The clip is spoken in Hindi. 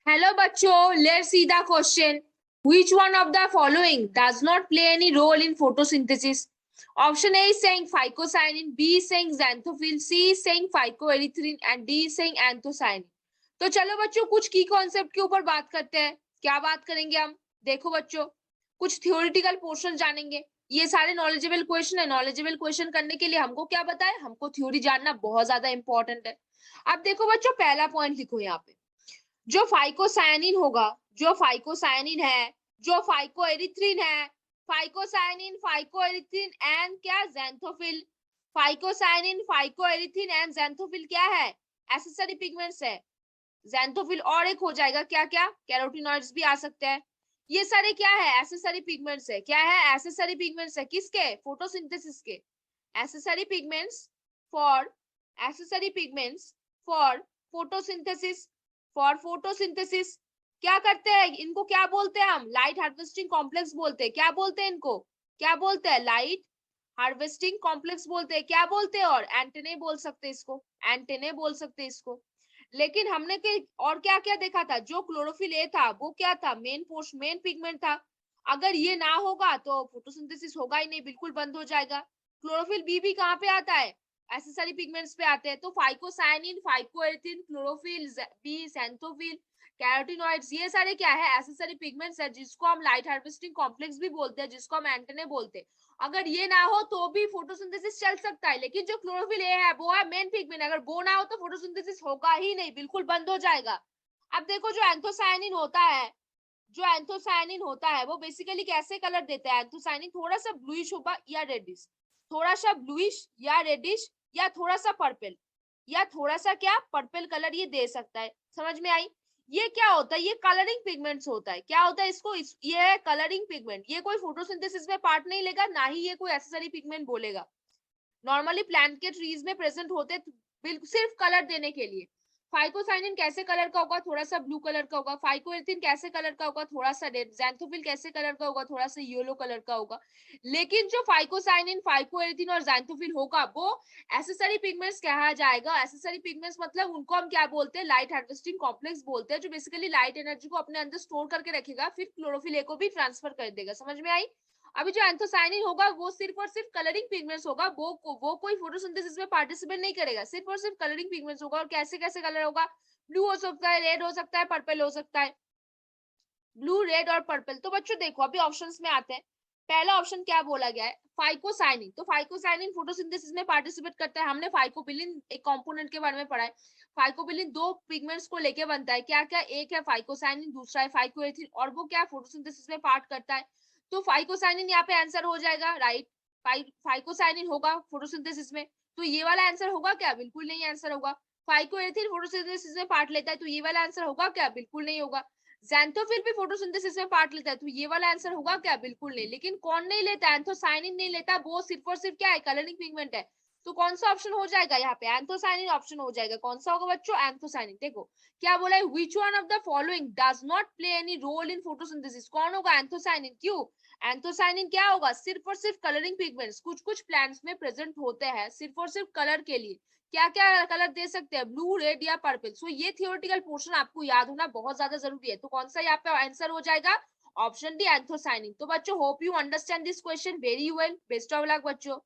Hello बच्चों, let's see the question. Which one of the following does not play any role in photosynthesis? Option A is saying phycocyanin, B is saying xanthophyll, C is saying phycoerythrin and D is saying anthocyanin. तो चलो बच्चों कुछ की कॉन्सेप्ट के ऊपर बात करते हैं. क्या बात करेंगे हम? देखो बच्चों, कुछ थ्योरेटिकल पोर्शन जानेंगे. ये सारे नॉलेजेबल क्वेश्चन है. नॉलेजेबल क्वेश्चन करने के लिए हमको क्या पता है? हमको थ्योरी जानना बहुत ज्यादा इंपॉर्टेंट है. अब देखो बच्चों, पहला पॉइंट लिखो यहाँ पे. जो फाइकोसायनिन होगा, जो फाइकोसायनिन है, जो फाइकोएरिथ्रिन है, फाइकोसायनिन, फाइकोएरिथ्रिन एंड क्या ज़ैंथोफिल. फाइकोसायनिन, फाइकोएरिथ्रिन एंड ज़ैंथोफिल क्या है? एसेसरी पिगमेंट्स है. ज़ैंथोफिल और एक हो जाएगा क्या क्या? कैरोटिनॉइड्स भी आ सकते हैं. ये सारे क्या है? एसेसरी पिगमेंट्स है. क्या है? एसेसरी पिगमेंट्स है. किसके? फोटोसिंथेसिस के. Accessory pigments for accessory pigments for photosynthesis. For photosynthesis क्या करते हैं? इनको क्या बोलते हैं हम? लाइट हार्वेस्टिंग कॉम्प्लेक्स बोलते हैं. क्या बोलते हैं इनको? क्या बोलते हैं? लाइट हार्वेस्टिंग कॉम्प्लेक्स बोलते हैं. क्या बोलते हैं? और एंटेने बोल सकते हैं इसको. एंटेने बोल सकते हैं इसको. लेकिन हमने के और क्या क्या देखा था? जो क्लोरोफिल ए था वो क्या था? मेन पिगमेंट था. अगर ये ना होगा तो फोटोसिंथेसिस होगा ही नहीं, बिल्कुल बंद हो जाएगा. क्लोरोफिल बी भी कहाँ पे आता है? एसेसरी पिगमेंट्स पे आते हैं. तो फाइकोसायनिन, phycoerythrin, chlorophyll B, xanthophyll, carotenoids, ये सारे क्या है? एसेसरी पिगमेंट्स है, जिसको हम लाइट हार्वेस्टिंग कॉम्प्लेक्स भी बोलते हैं, जिसको हम एंटेने बोलते हैं. अगर ये ना हो तो भी फोटोसिंथेसिस चल सकता है. लेकिन जो क्लोरोफिल ए है वो है मेन पिगमेंट. अगर वो ना हो तो फोटोसिंथेसिस होगा ही नहीं, बिल्कुल बंद हो जाएगा. अब देखो, जो एंथोसायनिन होता है, जो एंथोसायनिन होता है वो बेसिकली कैसे कलर देता है? एंथोसायनिन थोड़ा सा ब्लूइश होगा या रेडिश, थोड़ा सा ब्लूइश या रेडिश, या थोड़ा सा पर्पल, या थोड़ा सा क्या पर्पल कलर ये दे सकता है. समझ में आई? ये क्या होता है? ये कलरिंग पिगमेंट्स होता है. क्या होता है इसको? ये है कलरिंग पिगमेंट. ये कोई फोटोसिंथेसिस में पार्ट नहीं लेगा, ना ही ये कोई एसेसरी पिगमेंट बोलेगा. नॉर्मली प्लांट के ट्रीज में प्रेजेंट होते बिल्कुल सिर्फ कलर देने के लिए. फाइकोसाइनिन कैसे कलर का होगा? थोड़ा सा ब्लू कलर का होगा. फाइकोएरिथ्रिन कैसे कलर का होगा? थोड़ा सा रेड. ज़ैंथोफिल कैसे कलर का होगा? थोड़ा सा येलो कलर का होगा. लेकिन जो फाइकोसाइनिन, फाइकोएरिथ्रिन और ज़ैंथोफिल होगा वो एसेसरी पिगमेंट्स कहा जाएगा. एसेसरी पिगमेंट्स मतलब उनको हम क्या बोलते हैं? लाइट हार्वेस्टिंग कॉम्प्लेक्स बोलते हैं, जो बेसिकली लाइट एनर्जी को अपने अंदर स्टोर करके रखेगा, फिर क्लोरोफिल ए को भी ट्रांसफर कर देगा. समझ में आई? अभी जो एंथोसायनिन होगा वो सिर्फ और सिर्फ कलरिंग पिगमेंट्स होगा. वो कोई फोटोसिंथेसिस में पार्टिसिपेट नहीं करेगा. सिर्फ और सिर्फ कलरिंग पिगमेंट्स होगा. और कैसे कैसे कलर होगा? ब्लू हो सकता है, रेड हो सकता है, पर्पल हो सकता है. ब्लू, रेड और पर्पल. तो बच्चों देखो, अभी ऑप्शंस में आते हैं. पहला ऑप्शन क्या बोला गया है? फाइकोसाइनिन. तो फाइकोसाइनिन फोटोसिंथेसिस में पार्टिसिपेट करता है. हमने फाइकोबिलिन एक कंपोनेंट के बारे में पढ़ा है. फाइकोबिलिन दो पिगमेंट्स को लेके बनता है. क्या क्या? एक है फाइकोसाइनिन, दूसरा है फाइकोएरिथ्रिन. और वो क्या फोटोसिंथेसिस में पार्ट करता है. तो फाइकोसाइनिन यहाँ पे आंसर हो जाएगा, राइट. फाइकोसाइनिन होगा फोटोसिंथेसिस में. तो ये वाला आंसर होगा क्या? बिल्कुल नहीं आंसर होगा. फाइकोएरिथ्रिन फोटोसिंथेसिस में पार्ट लेता है. तो ये वाला आंसर होगा क्या? बिल्कुल नहीं होगा. ज़ैंथोफिल भी फोटोसिंथेसिस में पार्ट लेता है. तो ये वाला आंसर होगा क्या? बिल्कुल नहीं. लेकिन कौन नहीं लेता? एंथोसायनिन नहीं लेता. वो सिर्फ और सिर्फ क्या है? कलरिंग पिगमेंट है. तो कौन सा ऑप्शन हो जाएगा यहाँ पे? एंथोसायनिन ऑप्शन हो जाएगा. कौन सा होगा बच्चों? एंथोसायनिन. देखो क्या बोला है? Which one of the following does not play any role in photosynthesis. कौन होगा? एंथोसायनिन. क्यों? एंथोसायनिन क्या होगा? सिर्फ और सिर्फ कलरिंग पिगमेंट्स कुछ कुछ प्लांट्स में प्रेजेंट होते हैं, सिर्फ और सिर्फ कलर के लिए. क्या क्या कलर दे सकते हैं? ब्लू, रेड या पर्पल. सो ये थियोरेटिकल पोर्शन आपको याद होना बहुत ज्यादा जरूरी है. तो कौन सा यहाँ पे आंसर हो जाएगा? Option D, anthocyanin. तो बच्चों hope you understand this question very well. Best of luck बच्चों.